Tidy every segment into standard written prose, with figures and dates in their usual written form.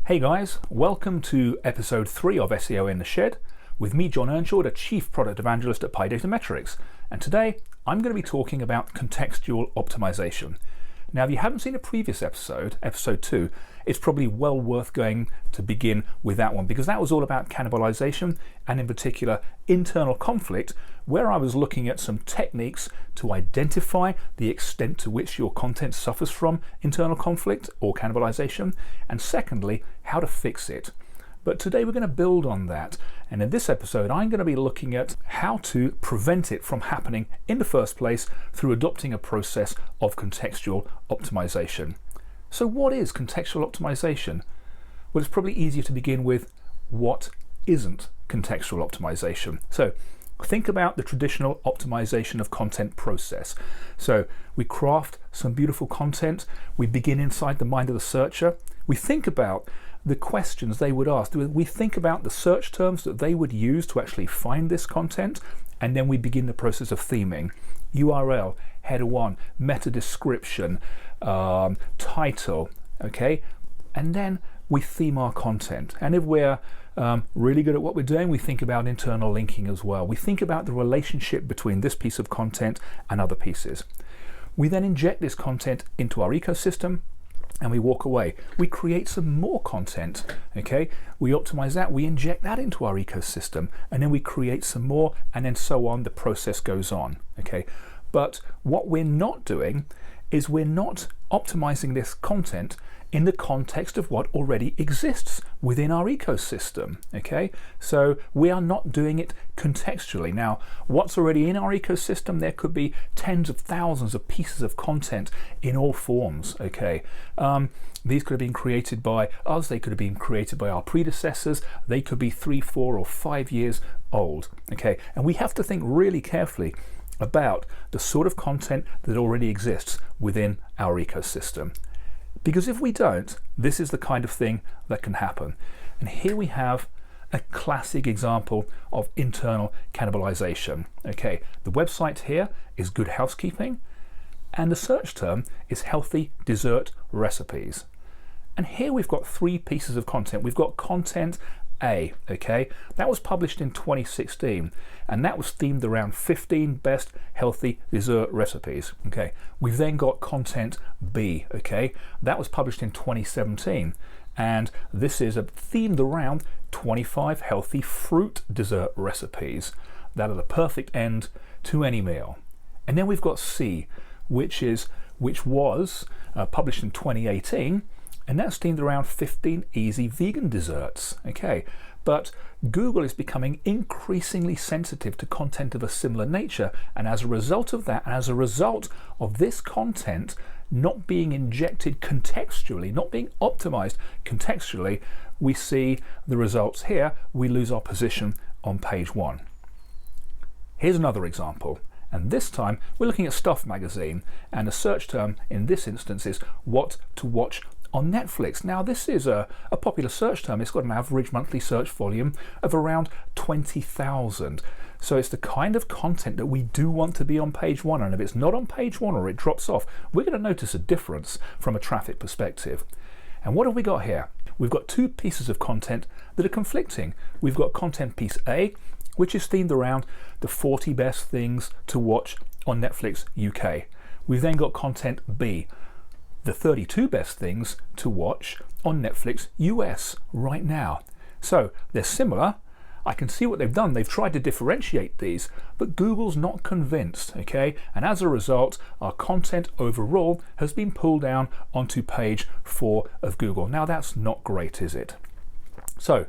Hey guys, welcome to episode 3 of SEO in the Shed with me, John Earnshaw, the Chief Product Evangelist at PyData Metrics. And today I'm going to be talking about contextual optimization. Now, if you haven't seen a previous episode, episode 2, it's probably well worth going to begin with that one because that was all about cannibalisation and in particular internal conflict, where I was looking at some techniques to identify the extent to which your content suffers from internal conflict or cannibalisation, and secondly, how to fix it. But today we're going to build on that, and in this episode I'm going to be looking at how to prevent it from happening in the first place through adopting a process of contextual optimization. So what is contextual optimization? Well, it's probably easier to begin with what isn't contextual optimization. So think about the traditional optimization of content process. So we craft some beautiful content, we begin inside the mind of the searcher, we think about the questions they would ask, we think about the search terms that they would use to actually find this content, and then we begin the process of theming. URL, header 1, meta description, title, okay? And then we theme our content. And if we're really good at what we're doing, we think about internal linking as well. We think about the relationship between this piece of content and other pieces. We then inject this content into our ecosystem and we walk away. We create some more content, okay? We optimize that, we inject that into our ecosystem, and then we create some more, and then so on, the process goes on, okay? But what we're not doing is we're not optimizing this content in the context of what already exists within our ecosystem, okay? So we are not doing it contextually. Now, what's already in our ecosystem, there could be tens of thousands of pieces of content in all forms, okay? These could have been created by us, they could have been created by our predecessors, they could be 3, 4, or 5 years old, okay? And we have to think really carefully about the sort of content that already exists within our ecosystem. Because if we don't, this is the kind of thing that can happen. And here we have a classic example of internal cannibalisation. Okay, the website here is Good Housekeeping, and the search term is healthy dessert recipes. And here we've got 3 pieces of content. We've got content A, okay? That was published in 2016, and that was themed around 15 best healthy dessert recipes, okay? We've then got content B, okay? That was published in 2017, and this is themed around 25 healthy fruit dessert recipes that are the perfect end to any meal. And then we've got C, which was published in 2018, and that's themed around 15 easy vegan desserts, okay? But Google is becoming increasingly sensitive to content of a similar nature, and as a result of that, and as a result of this content not being injected contextually, not being optimized contextually, we see the results here. We lose our position on page 1. Here's another example. And this time we're looking at Stuff magazine, and the search term in this instance is what to watch on Netflix. Now, this is a popular search term. It's got an average monthly search volume of around 20,000. So it's the kind of content that we do want to be on page 1. And if it's not on page 1 or it drops off, we're going to notice a difference from a traffic perspective. And what have we got here? We've got 2 pieces of content that are conflicting. We've got content piece A, which is themed around the 40 best things to watch on Netflix UK. We've then got content B, the 32 best things to watch on Netflix US right now. So they're similar. I can see what they've done. They've tried to differentiate these, but Google's not convinced, okay? And as a result, our content overall has been pulled down onto page 4 of Google. Now that's not great, is it? So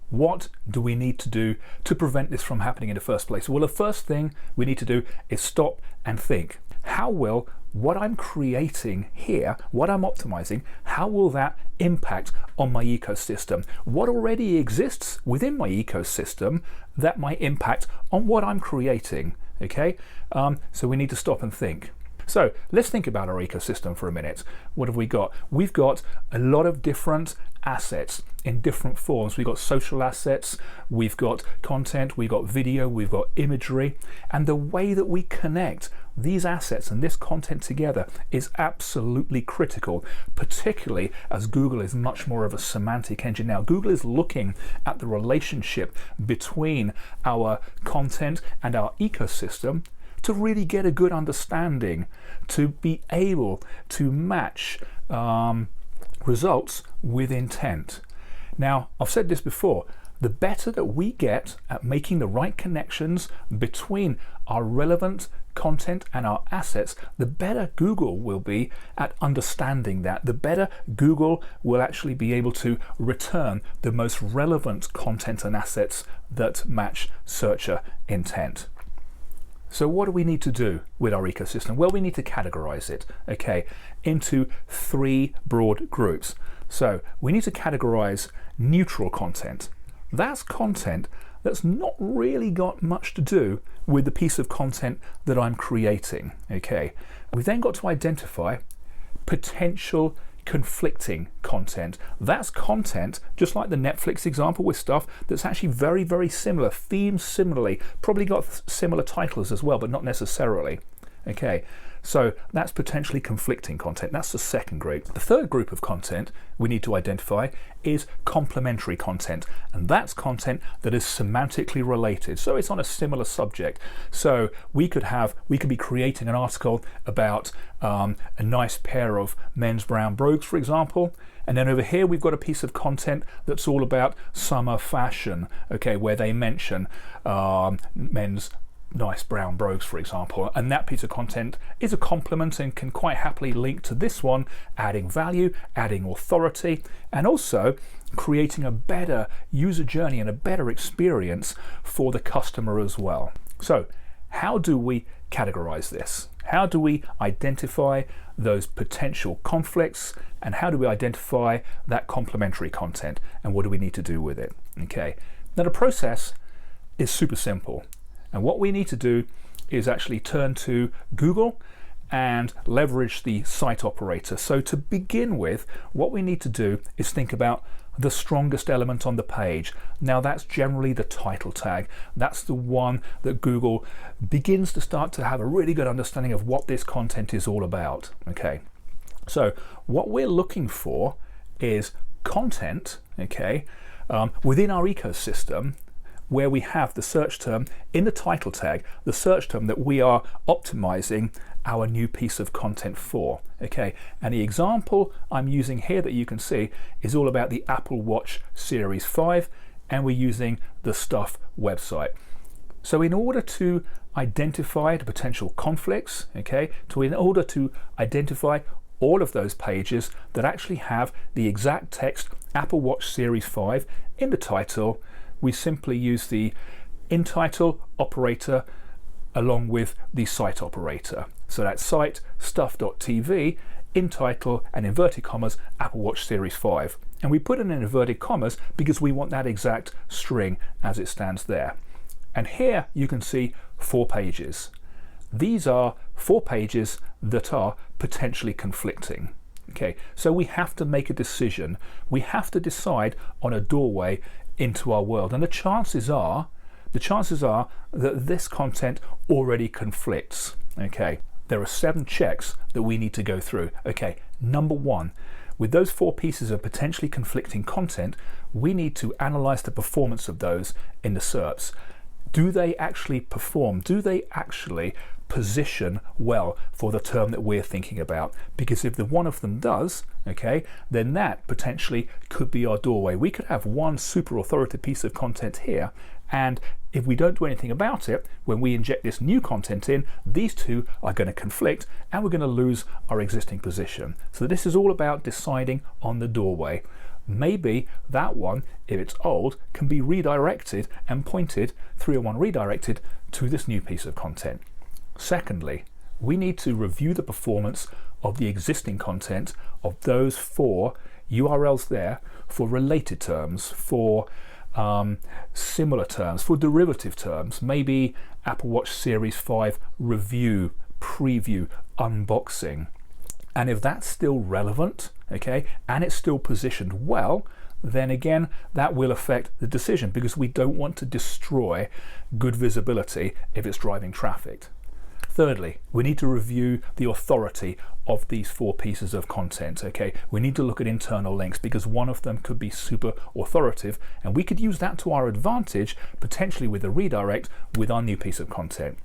what do we need to do to prevent this from happening in the first place? Well, the first thing we need to do is stop and think. How will what I'm creating here, what I'm optimizing, how will that impact on my ecosystem? What already exists within my ecosystem that might impact on what I'm creating, okay? So we need to stop and think. So let's think about our ecosystem for a minute. What have we got? We've got a lot of different assets in different forms. We've got social assets, we've got content, we've got video, we've got imagery, and the way that we connect these assets and this content together is absolutely critical, particularly as Google is much more of a semantic engine now. Google is looking at the relationship between our content and our ecosystem to really get a good understanding, to be able to match results with intent. Now, I've said this before, the better that we get at making the right connections between our relevant content and our assets, the better Google will be at understanding that. The better Google will actually be able to return the most relevant content and assets that match searcher intent. So what do we need to do with our ecosystem? Well, we need to categorize it, okay, into three broad groups. So we need to categorize neutral content. That's content that's not really got much to do with the piece of content that I'm creating, okay. We've then got to identify potential conflicting content. That's content, just like the Netflix example, with stuff that's actually very, very similar, themes similarly, probably got similar titles as well, but not necessarily. Okay, so that's potentially conflicting content. That's the second group. The third group of content we need to identify is complementary content, and that's content that is semantically related, so it's on a similar subject. So we could be creating an article about a nice pair of men's brown brogues, for example, and then over here we've got a piece of content that's all about summer fashion, okay, where they mention men's nice brown brogues, for example, and that piece of content is a complement and can quite happily link to this one, adding value, adding authority, and also creating a better user journey and a better experience for the customer as well. So how do we categorize this? How do we identify those potential conflicts, and how do we identify that complementary content, and what do we need to do with it? Okay, now the process is super simple. And what we need to do is actually turn to Google and leverage the site operator. So to begin with, what we need to do is think about the strongest element on the page. Now that's generally the title tag. That's the one that Google begins to start to have a really good understanding of what this content is all about. Okay, so what we're looking for is content, okay, within our ecosystem, where we have the search term in the title tag, the search term that we are optimizing our new piece of content for. Okay, and the example I'm using here that you can see is all about the Apple Watch Series 5, and we're using the Stuff website. So in order to identify the potential conflicts, okay, in order to identify all of those pages that actually have the exact text Apple Watch Series 5 in the title, we simply use the in-title operator along with the site operator. So that's site stuff.tv, in-title, and inverted commas, Apple Watch Series 5. And we put it in inverted commas because we want that exact string as it stands there. And here you can see 4 pages. These are 4 pages that are potentially conflicting. Okay, so we have to make a decision. We have to decide on a doorway into our world, and the chances are that this content already conflicts. Okay, there are 7 checks that we need to go through. Okay, number 1, with those 4 pieces of potentially conflicting content, we need to analyze the performance of those in the SERPs. Do they actually perform? Do they actually position well for the term that we're thinking about? Because if the one of them does, okay, then that potentially could be our doorway. We could have one super authoritative piece of content here, and if we don't do anything about it, when we inject this new content in, these 2 are going to conflict and we're going to lose our existing position. So this is all about deciding on the doorway. Maybe that one, if it's old, can be redirected and pointed, 301 redirected to this new piece of content. Secondly, we need to review the performance of the existing content of those 4 URLs there for related terms, for similar terms, for derivative terms, maybe Apple Watch Series 5 review, preview, unboxing. And if that's still relevant, okay, and it's still positioned well, then again, that will affect the decision, because we don't want to destroy good visibility if it's driving traffic. Thirdly, we need to review the authority of these 4 pieces of content, okay? We need to look at internal links, because one of them could be super authoritative, and we could use that to our advantage, potentially with a redirect with our new piece of content.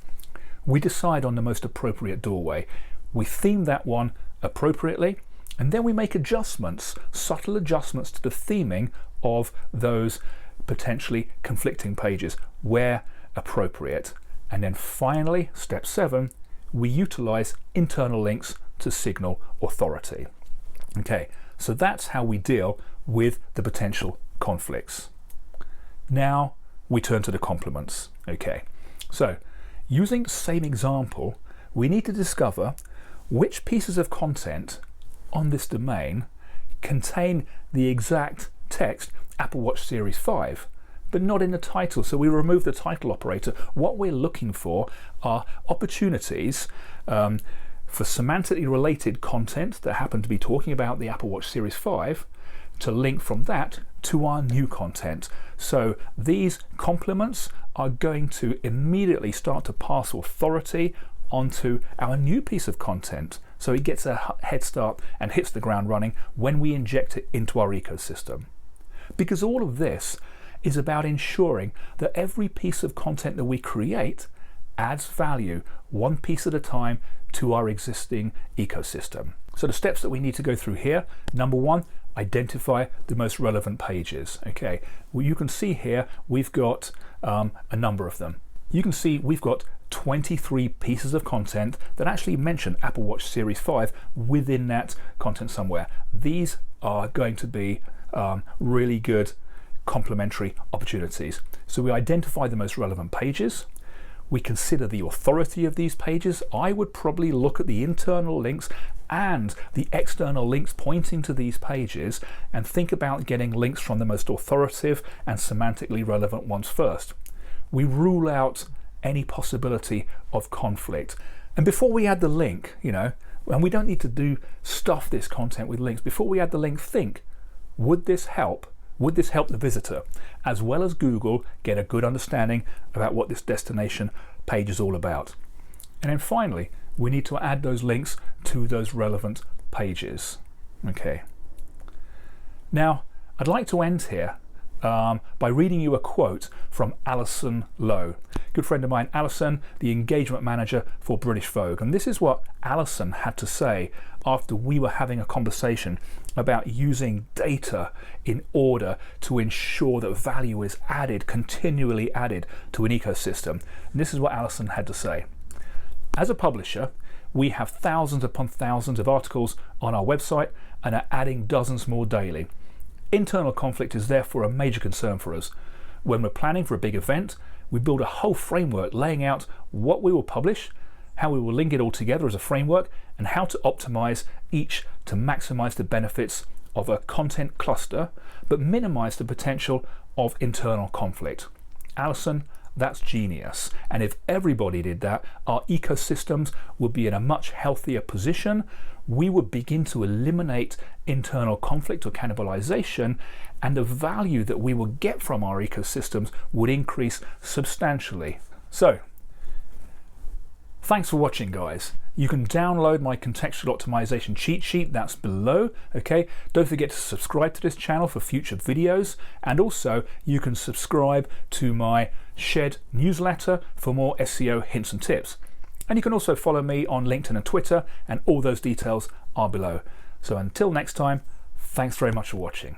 We decide on the most appropriate doorway. We theme that one appropriately, and then we make adjustments, subtle adjustments to the theming of those potentially conflicting pages where appropriate. And then finally, step 7, we utilize internal links to signal authority. Okay, so that's how we deal with the potential conflicts. Now we turn to the complements. Okay, so using the same example, we need to discover which pieces of content on this domain contain the exact text Apple Watch Series 5, but not in the title. So we remove the title operator. What we're looking for are opportunities for semantically related content that happen to be talking about the Apple Watch Series 5 to link from that to our new content. So these complements are going to immediately start to pass authority onto our new piece of content, so it gets a head start and hits the ground running when we inject it into our ecosystem. Because all of this is about ensuring that every piece of content that we create adds value, one piece at a time, to our existing ecosystem. So the steps that we need to go through here: number 1, identify the most relevant pages. Okay, well, you can see here we've got a number of them. You can see we've got 23 pieces of content that actually mention Apple Watch Series 5 within that content somewhere. These are going to be really good complementary opportunities. So we identify the most relevant pages. We consider the authority of these pages. I would probably look at the internal links and the external links pointing to these pages and think about getting links from the most authoritative and semantically relevant ones first. We rule out any possibility of conflict. And before we add the link, and we don't need to stuff this content with links. Before we add the link, think, would this help? Would this help the visitor, as well as Google, get a good understanding about what this destination page is all about? And then finally, we need to add those links to those relevant pages. Okay. Now, I'd like to end here by reading you a quote from Alison Lowe. Good friend of mine, Alison, the engagement manager for British Vogue. And this is what Alison had to say after we were having a conversation about using data in order to ensure that value is added, continually added to an ecosystem. And this is what Alison had to say. As a publisher, we have thousands upon thousands of articles on our website and are adding dozens more daily. Internal conflict is therefore a major concern for us. When we're planning for a big event, we build a whole framework laying out what we will publish, how we will link it all together as a framework, and how to optimize each to maximize the benefits of a content cluster, but minimize the potential of internal conflict. Alison, that's genius. And if everybody did that, our ecosystems would be in a much healthier position. We would begin to eliminate internal conflict or cannibalisation, and the value that we would get from our ecosystems would increase substantially. So, thanks for watching, guys. You can download my contextual optimization cheat sheet, that's below. Okay, don't forget to subscribe to this channel for future videos, and also you can subscribe to my Shed newsletter for more SEO hints and tips. And you can also follow me on LinkedIn and Twitter, and all those details are below. So until next time, thanks very much for watching.